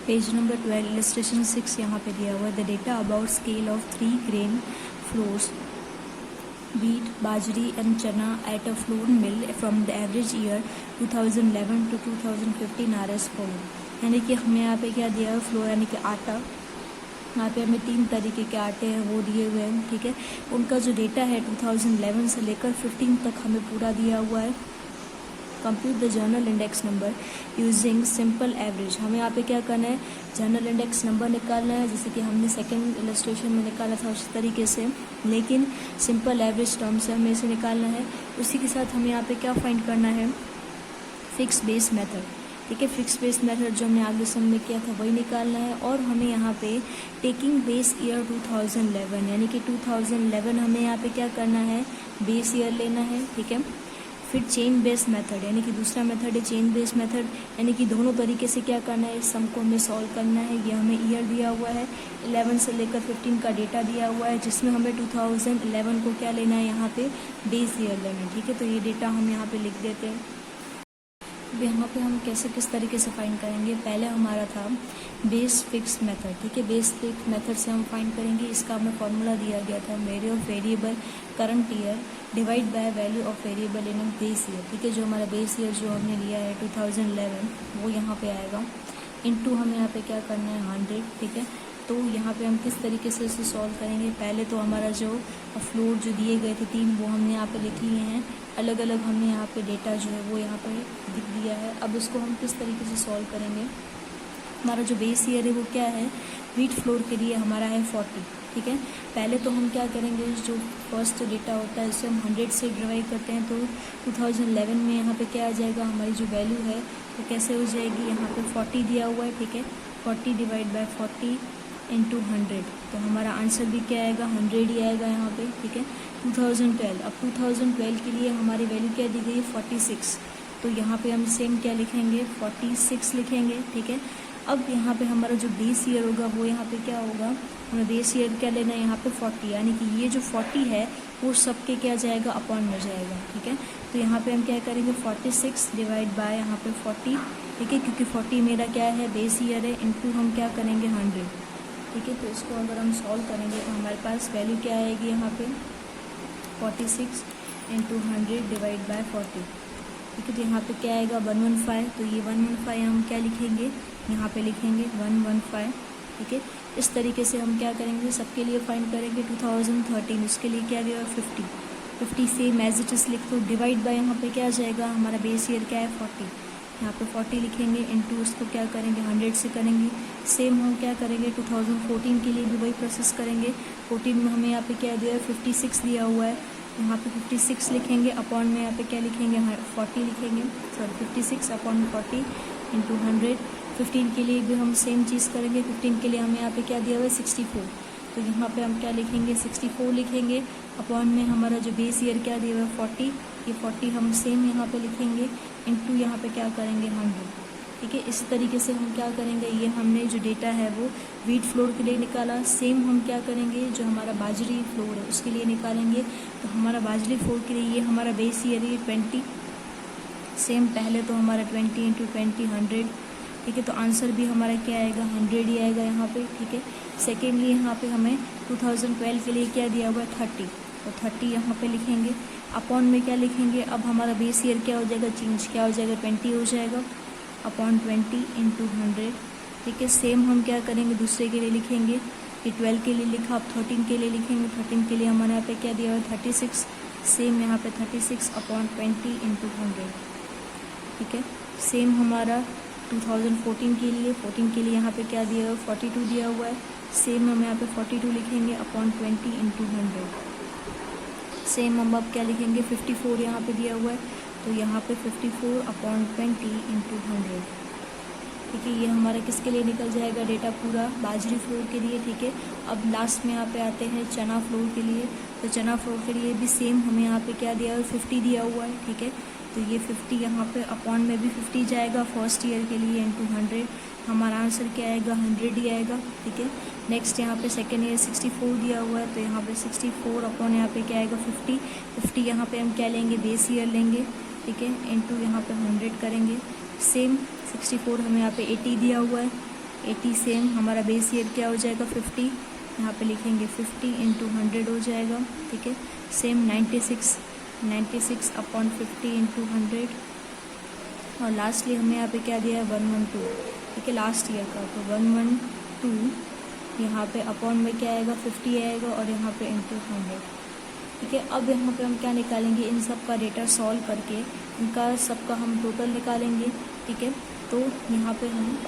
Page number 12 illustration 6 यहाँ पे दिया हुआ है। The data about scale of 3 grain floors wheat, bajri and chana at a flour mill from the average year 2011 to 2015 are as follows। यानी कि हमें यहाँ पे क्या दिया है, फ्लोर यानी कि आटा। यहाँ पे हमें 3 तरीके के आटे हैं वो दिए हुए हैं, ठीक है। उनका जो डेटा है 2011 से लेकर 15 तक हमें पूरा दिया हुआ है। Compute the journal index number using simple average. हमें यहाँ पे क्या करना है, जर्नल इंडेक्स नंबर निकालना है, जैसे कि हमने सेकंड इलस्ट्रेशन में निकाला था उस तरीके से, लेकिन सिंपल एवरेज टर्म से हमें इसे निकालना है। उसी के साथ हमें यहाँ पे क्या फाइंड करना है, फिक्स बेस मेथड, ठीक है। फिक्स बेस मेथड जो हमने आगे सम में किया था वही निकालना है। और हमें यहाँ पे टेकिंग बेस ईयर 2011 यानी कि 2011 हमें यहाँ पे क्या करना है, बेस ईयर लेना है, ठीक है। फिर चेन बेस मेथड यानी कि दूसरा मेथड है चेन बेस मेथड, यानी कि दोनों तरीके से क्या करना है, इस सम को हमें सॉल्व करना है। ये हमें ईयर दिया हुआ है, 11 से लेकर 15 का डेटा दिया हुआ है, जिसमें हमें 2011 को क्या लेना है, यहाँ पे बेस ईयर लेना है, ठीक है। तो ये डेटा हम यहाँ पे लिख देते हैं। अब यहाँ पे हम कैसे किस तरीके से फाइंड करेंगे, पहले हमारा था बेस फिक्स मेथड, ठीक है। बेस फिक्स मेथड से हम फाइंड करेंगे। इसका हमें फॉर्मूला दिया गया था, value of variable current year divide by value of variable in base year, ठीक है। जो हमारा बेस ईयर जो हमने लिया है 2011 वो यहाँ पे आएगा, इनटू हमें यहाँ पे क्या करना है 100, ठीक है। तो यहाँ पे हम किस तरीके से इसे सॉल्व करेंगे, पहले तो हमारा जो फ्लोर जो दिए गए थे 3 वो हमने यहाँ पे लिख लिए हैं, अलग अलग हमने यहाँ पे डेटा जो है वो यहाँ पे लिख दिया है। अब इसको हम किस तरीके से सॉल्व करेंगे, हमारा जो बेस ईयर है वो क्या है, व्हीट फ्लोर के लिए हमारा है 40, ठीक है। पहले तो हम क्या करेंगे, जो फर्स्ट डेटा होता है उसे हम 100 से डिवाइड करते हैं, तो 2011 में यहाँ पे क्या आ जाएगा, हमारी जो वैल्यू है वो कैसे हो जाएगी, यहाँ पे 40 दिया हुआ है, ठीक है। 40 डिवाइड बाय 40 इंटू 100, तो हमारा आंसर भी क्या आएगा, 100 ही आएगा यहाँ पे, ठीक है। 2012, अब 2012 के लिए हमारी वैल्यू क्या दी गई है 46, तो यहाँ पे हम सेम क्या लिखेंगे 46 लिखेंगे, ठीक है। अब यहाँ पे हमारा जो बेस ईयर होगा वो यहाँ पे क्या होगा, हमें बेस ईयर क्या लेना है यहाँ पे 40, यानी कि ये जो 40 है वो सबके क्या जाएगा, अपॉन में जाएगा, ठीक है। तो यहाँ पे हम क्या करेंगे 46 डिवाइड बाय यहाँ पे 40, ठीक है, क्योंकि 40 मेरा क्या है बेस ईयर है, इनटू हम क्या करेंगे 100, ठीक है। तो इसको अगर हम सॉल्व करेंगे तो हमारे पास वैल्यू क्या आएगी यहाँ पे 46 इंटू 100 डिवाइड बाय 40, ठीक है। तो यहाँ पे क्या आएगा 115, तो ये 115 हम क्या लिखेंगे, यहाँ पे लिखेंगे 115, ठीक है। इस तरीके से हम क्या करेंगे, सबके लिए फाइंड करेंगे 2013, उसके लिए क्या दिया 50 सेम एज इट इज लिख दो, डिवाइड बाय यहाँ पे क्या आ जाएगा, हमारा बेस ईयर क्या है 40, यहाँ पे 40 लिखेंगे, इनटू उसको क्या करेंगे 100 से करेंगे। सेम हम क्या करेंगे 2014 के लिए भी वही प्रोसेस करेंगे। 14 में हमें यहाँ पे क्या दिया है 56 दिया हुआ है, यहाँ पे 56 लिखेंगे, अपॉन में यहाँ पे क्या लिखेंगे 40 लिखेंगे, सॉरी 56 अपॉन 40 इंटू 100। 15 के लिए भी हम सेम चीज़ करेंगे। 15 के लिए हमें यहाँ पे क्या दिया हुआ है 64, तो यहाँ पे हम क्या लिखेंगे 64 लिखेंगे, अपॉन में हमारा जो बेस ईयर क्या दिया हुआ है 40, ये 40 हम सेम यहाँ पे लिखेंगे, इनटू यहाँ पे क्या करेंगे 100, ठीक है। इस तरीके से हम क्या करेंगे, ये हमने जो डेटा है वो व्हीट फ्लोर के लिए निकाला। सेम हम क्या करेंगे, जो हमारा बाजरी फ्लोर है उसके लिए निकालेंगे। तो हमारा बाजरी फ्लोर के लिए ये हमारा बेस ईयर है 20, सेम पहले तो हमारा 20 इंटू 20 100, ठीक है। तो आंसर भी हमारा क्या आएगा 100 ही आएगा यहाँ पे, ठीक है। सेकेंडली यहाँ पे हमें 2012 के लिए क्या दिया हुआ है 30, तो 30 यहाँ पे लिखेंगे, अपॉन में क्या लिखेंगे, अब हमारा बेस ईयर क्या हो जाएगा, चेंज क्या हो जाएगा 20 हो जाएगा, अपॉन 20 इंटू 100, ठीक है। सेम हम क्या करेंगे दूसरे के लिए लिखेंगे, कि 12 के लिए लिखा, अब 13 के लिए लिखेंगे। 13 के लिए हमारे यहाँ पे क्या दिया हुआ है 36, सेम यहाँ पे 36 अपॉन 20 इंटू 100, ठीक है। सेम हमारा 2014 के लिए, 14 के लिए यहाँ पे क्या दिया हुआ है 42 दिया हुआ है, सेम हम यहाँ पे 42 लिखेंगे अपॉन 20 इंटू 100। सेम हम अब क्या लिखेंगे 54 यहाँ पे दिया हुआ है, तो यहाँ पे 54 अपॉन 20 इंटू 100, ठीक है। ये हमारा किसके लिए निकल जाएगा डेटा पूरा, बाजरी फ्लोर के लिए, ठीक है। अब लास्ट में यहाँ पे आते हैं चना फ्लोर के लिए। तो चना फ्लोर के लिए भी सेम हमें यहाँ पे क्या दिया हुआ है 50 दिया हुआ है, ठीक है। तो ये 50 यहाँ पे अपॉन में भी 50 जाएगा फर्स्ट ईयर के लिए इंटू 100, हमारा आंसर क्या आएगा 100 ही आएगा, ठीक है। नेक्स्ट यहाँ पे सेकेंड ईयर 64 दिया हुआ है, तो यहाँ पे 64 अपॉन यहाँ पे क्या आएगा 50 यहाँ पे हम क्या लेंगे बेस ईयर लेंगे, ठीक है, इंटू यहाँ पे 100 करेंगे। सेम 64 हमें यहाँ पे 80 दिया हुआ है, 80 सेम हमारा बेस ईयर क्या हो जाएगा 50, यहाँ पे लिखेंगे 50 इंटू 100 हो जाएगा, ठीक है। सेम 96 अपॉन 50 इंटू 100, और लास्टली हमें यहाँ पे क्या दिया है 112, ठीक है, लास्ट ईयर का। तो 112 यहाँ पे अपॉन में क्या आएगा 50 आएगा, और यहाँ पे इंटू 100, ठीक है। अब यहाँ पे हम क्या निकालेंगे, इन सब का डेटा सॉल्व करके इनका सबका हम टोटल निकालेंगे, ठीक है। तो यहाँ पे हम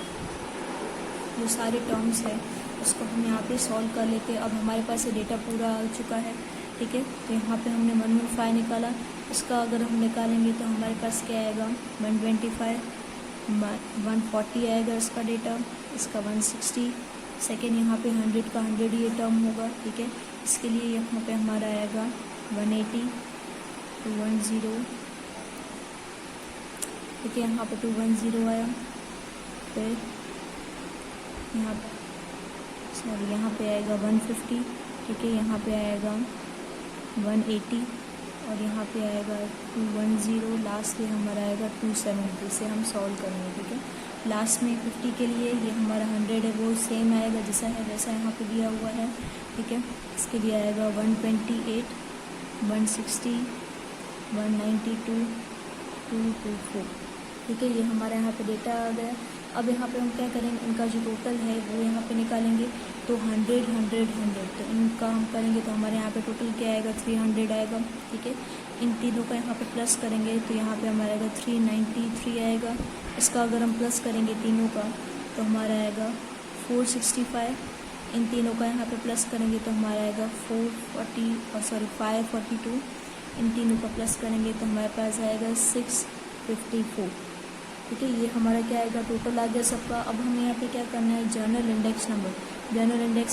जो सारे टर्म्स है उसको हम यहाँ पे सॉल्व कर लेते हैं। अब हमारे पास ये डेटा पूरा आ चुका है, ठीक है। तो यहाँ पे हमने 115 निकाला, इसका अगर हम निकालेंगे तो हमारे पास क्या आएगा 125, 140 आएगा इसका डेटा, इसका 160, सेकेंड यहाँ पे 100 का 100 ये टर्म होगा, ठीक है। इसके लिए यहाँ पे हमारा आएगा 180, 210, ठीक है, यहाँ पे 210 आया। फिर यहाँ पे आएगा 150, ठीक है, यहाँ पे आएगा 180, और यहाँ पे आएगा 210, लास्ट में हमारा आएगा 270 से हम सॉल्व करेंगे, ठीक है। लास्ट में 50 के लिए ये हमारा 100 है वो सेम आएगा जैसा है वैसा यहाँ पे दिया हुआ है, ठीक है। इसके लिए आएगा 128, 160, 192, 224, ठीक है। ये हमारा यहाँ पे डेटा आ गया। अब यहाँ पे हम क्या करेंगे, इनका जो टोटल है वो यहाँ पे निकालेंगे। तो 100, 100, 100, तो इनका हम करेंगे तो हमारे यहाँ पे टोटल क्या आएगा 300 आएगा, ठीक है। इन तीनों का यहाँ पे प्लस करेंगे तो यहाँ पे हमारा आएगा 393 आएगा। इसका अगर हम प्लस करेंगे तीनों का तो हमारा आएगा 465। इन तीनों का यहाँ पे प्लस करेंगे तो हमारा आएगा 542। इन तीनों का प्लस करेंगे तो हमारे पास आएगा 654, ठीक है। ये हमारा क्या आएगा टोटल आ गया सबका। अब हमें यहाँ पे क्या करना है, जर्नल इंडेक्स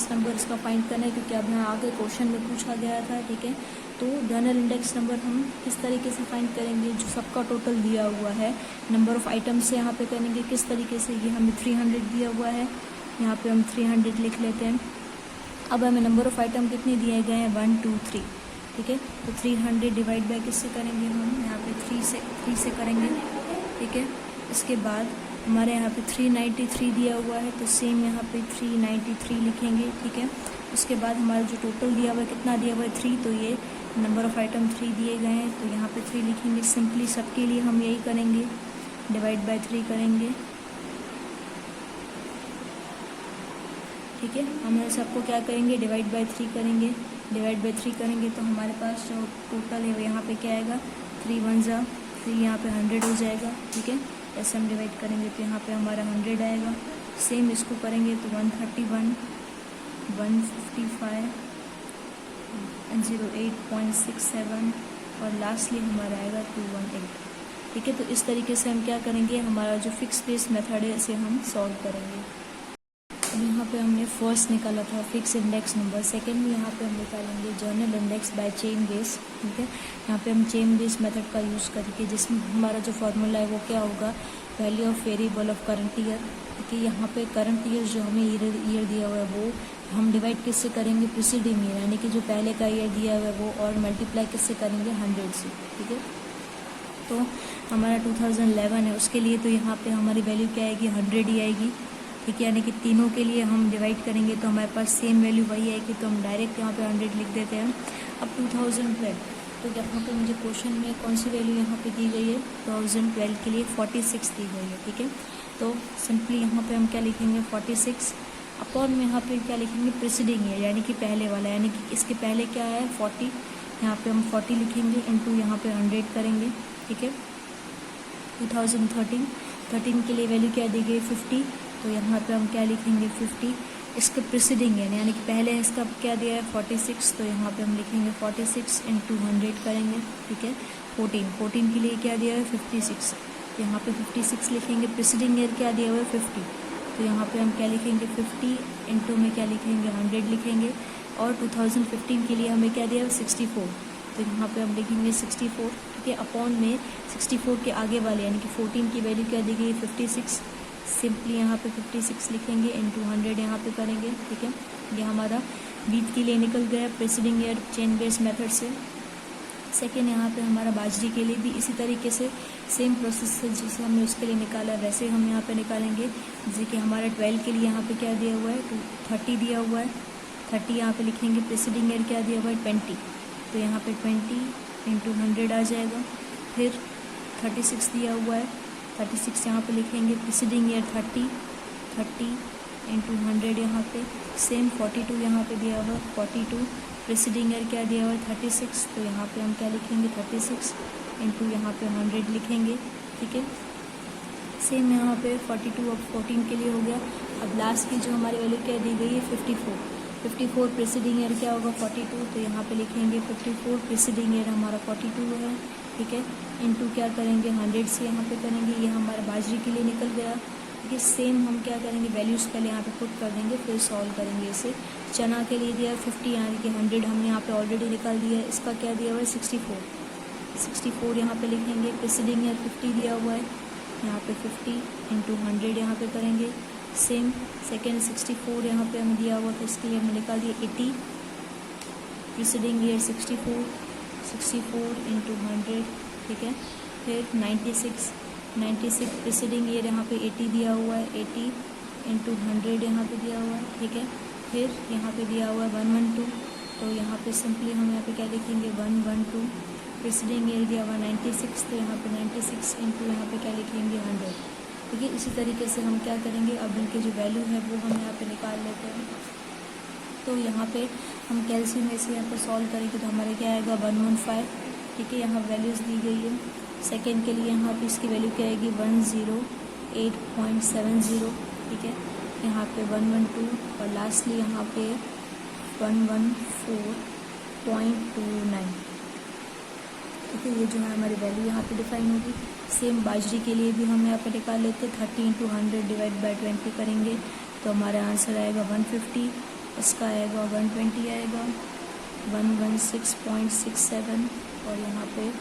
नंबर इसका फाइंड करना है, क्योंकि अब यहाँ आगे क्वेश्चन में पूछा गया था, ठीक है। तो जर्नल इंडेक्स नंबर हम किस तरीके से फाइंड करेंगे, जो सबका टोटल दिया हुआ है नंबर ऑफ़ आइटम्स से यहाँ पे करेंगे किस तरीके से। ये हमें 300 दिया हुआ है, यहाँ पे हम 300 लिख लेते हैं। अब हमें नंबर ऑफ़ आइटम कितने दिए गए हैं 1, 2, 3, ठीक है। तो 300 डिवाइड बाई किससे करेंगे हम, यहाँ पे 3 से करेंगे, ठीक है। इसके बाद हमारे यहाँ पे 393 दिया हुआ है, तो सेम यहाँ पे 393 लिखेंगे, ठीक है। उसके बाद हमारा जो टोटल दिया हुआ है कितना दिया हुआ है 3, तो ये नंबर ऑफ़ आइटम 3 दिए गए हैं, तो यहाँ पे 3 लिखेंगे। सिंपली सबके लिए हम यही करेंगे, डिवाइड बाय 3 करेंगे, ठीक है। हम सबको क्या करेंगे, डिवाइड बाय 3 करेंगे। डिवाइड बाय 3 करेंगे तो हमारे पास जो टोटल है वो यहाँ पे क्या आएगा 3 1 जा 3, यहाँ पे 100 हो जाएगा, ठीक है। ऐसे हम डिवाइड करेंगे तो यहाँ पे हमारा 100 आएगा। सेम इसको करेंगे तो 131, 155, 08.67, और लास्टली हमारा आएगा 218, ठीक है। तो इस तरीके से हम क्या करेंगे, हमारा जो फिक्स बेस मेथड है इसे हम सॉल्व करेंगे। अब यहाँ पे हमने फर्स्ट निकाला था फिक्स इंडेक्स नंबर, सेकेंड में यहाँ पे हम निकालेंगे journal index bye chain base, ठीक है। यहाँ पे हम चेन बेस मेथड का यूज़ करके, जिसमें हमारा जो फार्मूला है वो क्या होगा, value of variable of current year, ठीक है। यहाँ पे करंट ईयर जो हमें ईयर दिया हुआ है वो हम डिवाइड किससे करेंगे, प्रीसीडिंग ईयर, यानी कि जो पहले का ईयर दिया हुआ है वो, और मल्टीप्लाई किससे करेंगे 100 से, ठीक है। तो हमारा 2011 है, उसके लिए तो यहाँ पे हमारी वैल्यू क्या आएगी 100 ही आएगी, ठीक है। यानी कि तीनों के लिए हम डिवाइड करेंगे तो हमारे पास सेम वैल्यू वही आएगी, तो हम डायरेक्ट यहाँ पे 100 लिख देते हैं। अब 2012, तो यहाँ पे मुझे क्वेश्चन में कौन सी वैल्यू यहाँ पे दी गई है, 2012 के लिए 46 दी गई है, ठीक है। तो सिंपली यहाँ पे हम क्या लिखेंगे 46 अपॉन में यहाँ पे क्या लिखेंगे प्रीसीडिंग ईयर, यानी कि पहले वाला, यानी कि इसके पहले क्या है 40, यहाँ पे हम 40 लिखेंगे इंटू यहाँ पे 100 करेंगे, ठीक है। 2013 के लिए वैल्यू क्या दी गई 50, तो यहाँ पे हम क्या लिखेंगे 50, इसके प्रीसीडिंग ईयर यानी कि पहले इसका क्या दिया है 46, तो यहाँ पे हम लिखेंगे 46 इंटू 100 करेंगे, ठीक है। 14 के लिए क्या दिया है 56, तो यहाँ पे 56 लिखेंगे। प्रीसीडिंग ईयर क्या दिया हुआ है 50, तो यहाँ पे हम क्या लिखेंगे 50 इंटू में क्या लिखेंगे 100 लिखेंगे। और 2015 के लिए हमें क्या दिया है 64, तो यहाँ पे हम लिखेंगे 64, ठीक है। अपॉन में 64 के आगे वाले यानी कि 14 की वैल्यू क्या दी गई 56, सिंपली यहाँ पे 56 लिखेंगे इंटू 100 यहाँ पे करेंगे, ठीक है। ये हमारा बीट के लिए निकल गया preceding year chain base method से। सेकेंड यहाँ पे हमारा बाजरी के लिए भी इसी तरीके से सेम प्रोसेस से जैसे हमने उसके लिए निकाला वैसे हम यहाँ पे निकालेंगे। जैसे कि हमारा 12 के लिए यहाँ पे क्या दिया हुआ है 30 दिया हुआ है, 30 यहाँ पे लिखेंगे। प्रीसीडिंग ईयर क्या दिया हुआ है 20, तो यहाँ पे 20 इंटू 100 आ जाएगा। फिर 36 दिया हुआ है, 36 यहाँ पे लिखेंगे। प्रीसीडिंग ईयर 30 इंटू 100 यहाँ पे। सेम 42 यहाँ पे दिया हुआ है, 42 प्रीसीडिंग ईयर क्या दिया हुआ है 36, तो यहाँ पे हम क्या लिखेंगे 36 इंटू यहाँ पे 100 लिखेंगे। ठीक है, सेम यहाँ पे 42 अब 14 के लिए हो गया। अब लास्ट की जो हमारी वैल्यू क्या दी गई है 54 प्रीसीडिंग ईयर क्या होगा 42, तो यहाँ पे लिखेंगे 54 प्रीसीडिंग ईयर हमारा 42 है। ठीक है, इंटू क्या करेंगे 100 से यहाँ पे करेंगे। ये हमारा बाजरी के लिए निकल गया। ठीक है, सेम हम क्या करेंगे वैल्यूज़ पहले यहाँ पे पुट कर देंगे फिर सॉल्व करेंगे इसे। चना के लिए दिया 50 यानी कि 100 हमने यहाँ पे ऑलरेडी निकाल दिया है। इसका क्या दिया हुआ है 64 यहाँ पे लिखेंगे। प्रीसीडिंग ईयर 50 दिया हुआ है, यहाँ पे 50 इंटू 100 यहाँ पे करेंगे। सेम सेकेंड 64 यहाँ पे हमें दिया हुआ था, इसके लिए हमने निकाल दिया 80। Preceding year 64 into 100। ठीक है, फिर 96 प्रीसीडिंग ईयर यहाँ पे 80 दिया हुआ है, 80 इंटू 100 यहाँ पे दिया हुआ है। ठीक है, फिर यहाँ पे दिया हुआ है 112, तो यहाँ पे सिंपली हम यहाँ पे क्या लिखेंगे 112। प्रीसीडिंग ईयर दिया हुआ 96, तो यहाँ पे 96 इंटू यहाँ पे क्या लिखेंगे 100। ठीक है, इसी तरीके से हम क्या करेंगे अब इनके जो वैल्यू है वो हम यहाँ पे निकाल लेते हैं। तो यहाँ पे हम कैल्शियम में से यहाँ पे सॉल्व करेंगे तो हमारे क्या आएगा 115। ठीक है, यहाँ वैल्यूज़ दी गई है। सेकेंड के लिए यहाँ पे इसकी वैल्यू क्या आएगी 108.70। ठीक है, यहाँ पे 112 और लास्टली यहाँ पे 114.29। ठीक है, ये जो है हमारी वैल्यू यहाँ पे डिफाइन होगी। सेम बाजरी के लिए भी हम यहाँ पे निकाल लेते हैं। 30 इंटू 100 डिवाइड बाई 20 करेंगे तो हमारा आंसर आएगा 150। इसका आएगा 120 आएगा 116.67 और यहाँ पे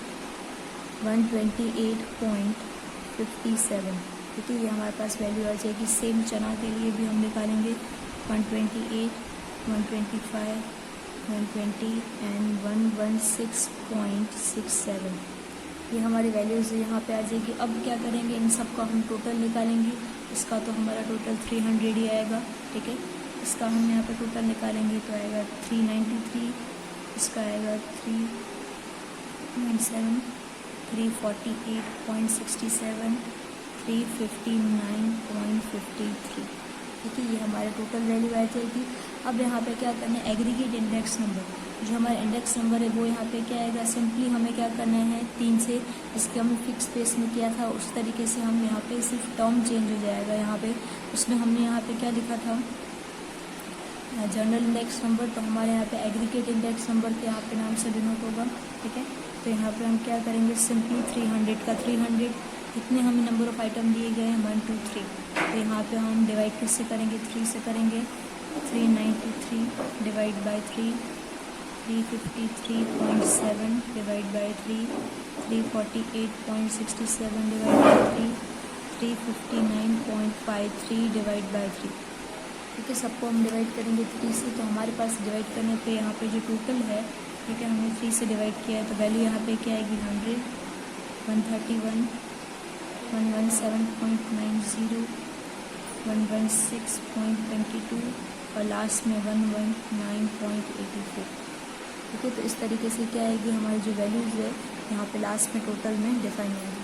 128.57। ठीक है, ये हमारे पास वैल्यू आ जाएगी। सेम चना के लिए भी हम निकालेंगे 128, 125, 120 एंड 116.67। ये हमारी वैल्यूज़ यहाँ पे आ जाएगी। अब क्या करेंगे इन सब का हम टोटल निकालेंगे। इसका तो हमारा टोटल 300 ही आएगा। ठीक है, इसका हम यहाँ पे टोटल निकालेंगे तो आएगा 393, इसका आएगा 397, 348.67, 359.53। ठीक है, ये हमारे टोटल वैल्यू आ जाएगी। अब यहाँ पे क्या करना है एग्रीगेट इंडेक्स नंबर, जो हमारा इंडेक्स नंबर है वो यहाँ पे क्या आएगा। सिंपली हमें क्या करना है 3 से, जिसके हमने फिक्स बेस में किया था उस तरीके से हम यहाँ पे सिर्फ टर्म चेंज हो जाएगा। यहाँ पे उसमें हमने यहाँ पे क्या लिखा था जनरल इंडेक्स नंबर, तो हमारे यहाँ पे एग्रीगेट इंडेक्स नंबर के यहाँ पे नाम से डिनोट होगा। ठीक है, तो यहाँ पे हम क्या करेंगे सिंपली 300 का 300 इतने हमें नंबर ऑफ आइटम दिए गए हैं 1 2 3, तो यहाँ पे हम डिवाइड किससे करेंगे 3 से करेंगे। 393 divide by 3, 353.7 divide by 3, 348.67 divide by 3, 359.53 divide by 3। ठीक है, सबको हम डिवाइड करेंगे 3 से, तो हमारे पास डिवाइड करने पे यहाँ पे जो टोटल है, ठीक है, हमने 3 से डिवाइड किया है तो वैल्यू यहाँ पे क्या आएगी 100, 131, 117.90, 116.22 और लास्ट में 119.84। ठीक है, तो इस तरीके से क्या आएगी हमारी जो वैल्यूज़ है यहाँ पे लास्ट में टोटल में डिफाइन होगी।